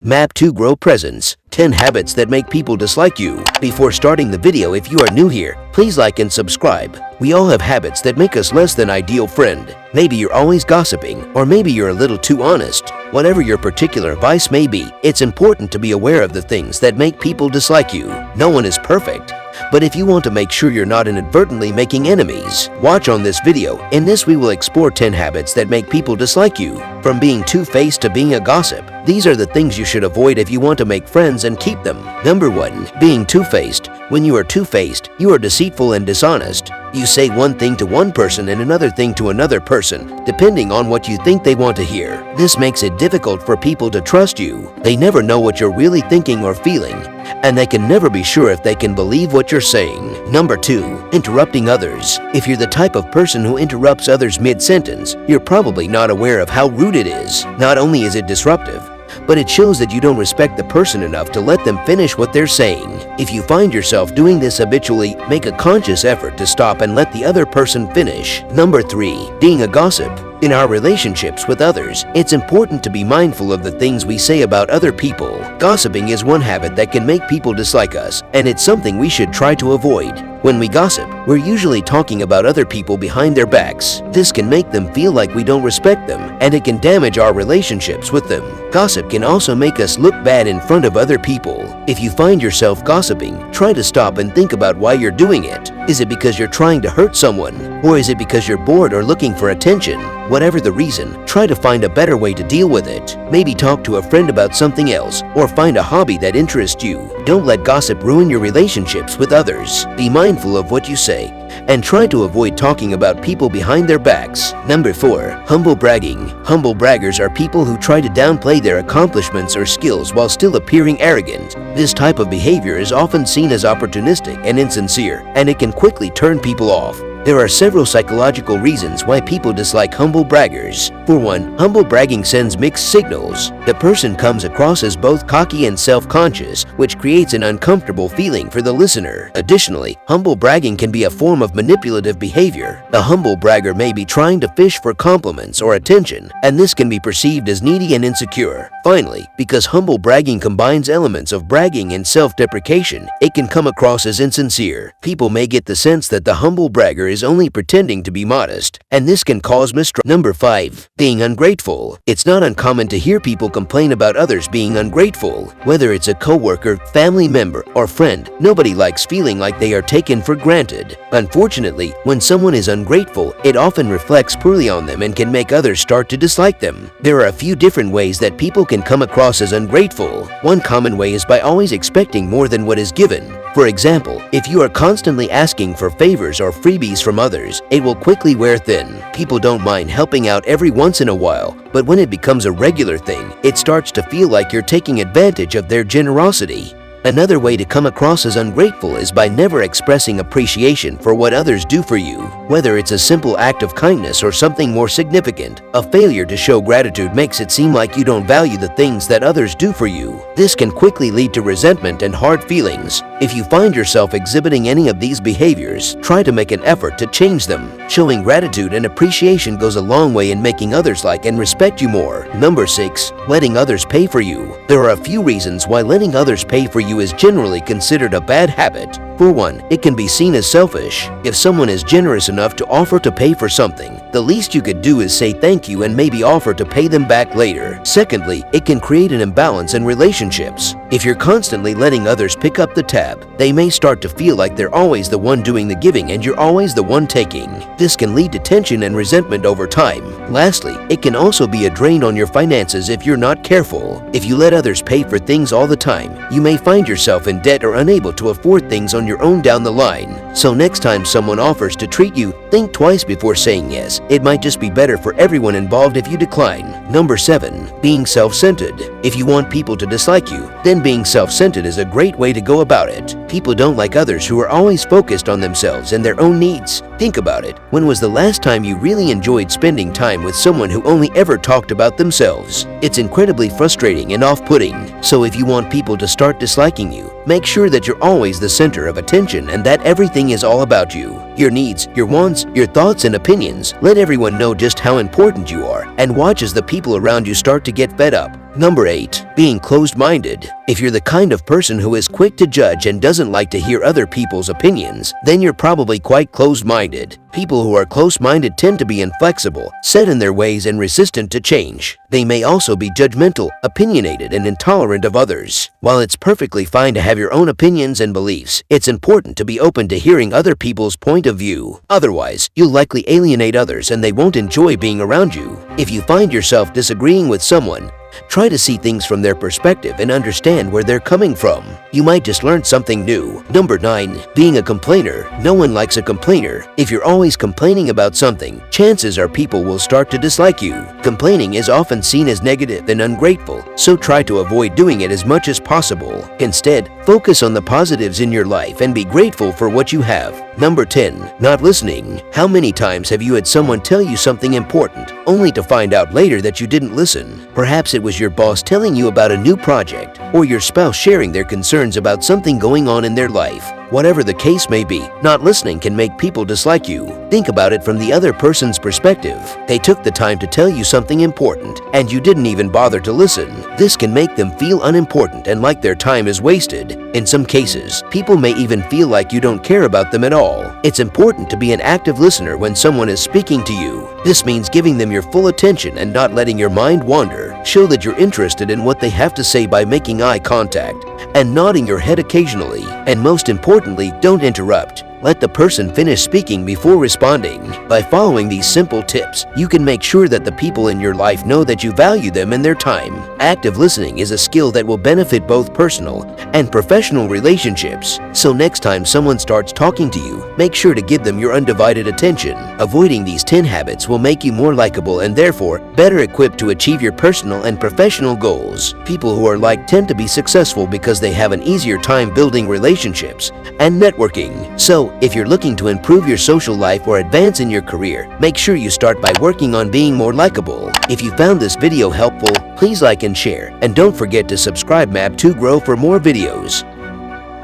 Map to grow presence. 10 habits that make people dislike you. Before starting the video, if you are new here, please like and subscribe. We all have habits that make us less than ideal friend. Maybe you're always gossiping, or maybe you're a little too honest. Whatever your particular vice may be, it's important to be aware of the things that make people dislike you. No one is perfect. But if you want to make sure you're not inadvertently making enemies, watch on this video. In this we will explore 10 habits that make people dislike you. From being two-faced to being a gossip, these are the things you should avoid if you want to make friends and keep them. Number 1. Being two-faced. When you are two-faced, you are deceitful and dishonest. You say one thing to one person and another thing to another person, depending on what you think they want to hear. This makes it difficult for people to trust you. They never know what you're really thinking or feeling, and they can never be sure if they can believe what you're saying. Number 2. Interrupting others. If you're the type of person who interrupts others mid-sentence, you're probably not aware of how rude it is. Not only is it disruptive, but it shows that you don't respect the person enough to let them finish what they're saying. If you find yourself doing this habitually, make a conscious effort to stop and let the other person finish. Number 3. Being a gossip. In our relationships with others, it's important to be mindful of the things we say about other people. Gossiping is one habit that can make people dislike us, and it's something we should try to avoid. When we gossip, we're usually talking about other people behind their backs. This can make them feel like we don't respect them, and it can damage our relationships with them. Gossip can also make us look bad in front of other people. If you find yourself gossiping, try to stop and think about why you're doing it. Is it because you're trying to hurt someone? Or is it because you're bored or looking for attention? Whatever the reason, try to find a better way to deal with it. Maybe talk to a friend about something else, or find a hobby that interests you. Don't let gossip ruin your relationships with others. Be mindful of what you say, and try to avoid talking about people behind their backs. Number 4. Humble bragging. Humble braggers are people who try to downplay their accomplishments or skills while still appearing arrogant. This type of behavior is often seen as opportunistic and insincere, and it can quickly turn people off. There are several psychological reasons why people dislike humble braggers. For one, humble bragging sends mixed signals. The person comes across as both cocky and self-conscious, which creates an uncomfortable feeling for the listener. Additionally, humble bragging can be a form of manipulative behavior. The humble bragger may be trying to fish for compliments or attention, and this can be perceived as needy and insecure. Finally, because humble bragging combines elements of bragging and self-deprecation, it can come across as insincere. People may get the sense that the humble bragger is only pretending to be modest, and this can cause mistrust. Number 5. Being ungrateful. It's not uncommon to hear people complain about others being ungrateful. Whether it's a coworker, family member, or friend, nobody likes feeling like they are taken for granted. Unfortunately, when someone is ungrateful, it often reflects poorly on them and can make others start to dislike them. There are a few different ways that people can come across as ungrateful. One common way is by always expecting more than what is given. For example, if you are constantly asking for favors or freebies from others, it will quickly wear thin. People don't mind helping out every once in a while, but when it becomes a regular thing, it starts to feel like you're taking advantage of their generosity. Another way to come across as ungrateful is by never expressing appreciation for what others do for you. Whether it's a simple act of kindness or something more significant, a failure to show gratitude makes it seem like you don't value the things that others do for you. This can quickly lead to resentment and hard feelings. If you find yourself exhibiting any of these behaviors, try to make an effort to change them. Showing gratitude and appreciation goes a long way in making others like and respect you more. Number 6. Letting others pay for you. There are a few reasons why letting others pay for you is generally considered a bad habit. For one, it can be seen as selfish. If someone is generous enough to offer to pay for something, the least you could do is say thank you and maybe offer to pay them back later. Secondly, it can create an imbalance in relationships. If you're constantly letting others pick up the tab, they may start to feel like they're always the one doing the giving and you're always the one taking. This can lead to tension and resentment over time. Lastly, it can also be a drain on your finances if you're not careful. If you let others pay for things all the time, you may find yourself in debt or unable to afford things on your own down the line. So next time someone offers to treat you, think twice before saying yes. It might just be better for everyone involved if you decline. Number 7. Being self-centered. If you want people to dislike you, then being self-centered is a great way to go about it. People don't like others who are always focused on themselves and their own needs. Think about it. When was the last time you really enjoyed spending time with someone who only ever talked about themselves? It's incredibly frustrating and off-putting. So if you want people to start disliking you, make sure that you're always the center of attention and that everything is all about you. your needs, your wants, your thoughts and opinions. Let everyone know just how important you are, and watch as the people around you start to get fed up. Number 8. Being closed-minded. If you're the kind of person who is quick to judge and doesn't like to hear other people's opinions, then you're probably quite closed-minded. People who are close-minded tend to be inflexible, set in their ways and resistant to change. They may also be judgmental, opinionated, and intolerant of others. While it's perfectly fine to have your own opinions and beliefs, it's important to be open to hearing other people's point of view. Otherwise, you'll likely alienate others and they won't enjoy being around you. If you find yourself disagreeing with someone, try to see things from their perspective and understand where they're coming from. You might just learn something new. Number 9. Being a complainer. No one likes a complainer. If you're always complaining about something, chances are people will start to dislike you. Complaining is often seen as negative and ungrateful, so try to avoid doing it as much as possible. Instead, focus on the positives in your life and be grateful for what you have. Number 10. Not listening. How many times have you had someone tell you something important, only to find out later that you didn't listen? Perhaps it was your boss telling you about a new project, or your spouse sharing their concerns about something going on in their life. Whatever the case may be, not listening can make people dislike you. Think about it from the other person's perspective. They took the time to tell you something important, and you didn't even bother to listen. This can make them feel unimportant and like their time is wasted. In some cases, people may even feel like you don't care about them at all. It's important to be an active listener when someone is speaking to you. This means giving them your full attention and not letting your mind wander. Show that you're interested in what they have to say by making eye contact and nodding your head occasionally. And most importantly, don't interrupt. Let the person finish speaking before responding. By following these simple tips, you can make sure that the people in your life know that you value them and their time. Active listening is a skill that will benefit both personal and professional relationships. So next time someone starts talking to you, make sure to give them your undivided attention. Avoiding these 10 habits will make you more likable and therefore better equipped to achieve your personal and professional goals. People who are liked tend to be successful because they have an easier time building relationships and networking. So, if you're looking to improve your social life or advance in your career, make sure you start by working on being more likable. If you found this video helpful, please like and share, and don't forget to subscribe to grow for more videos.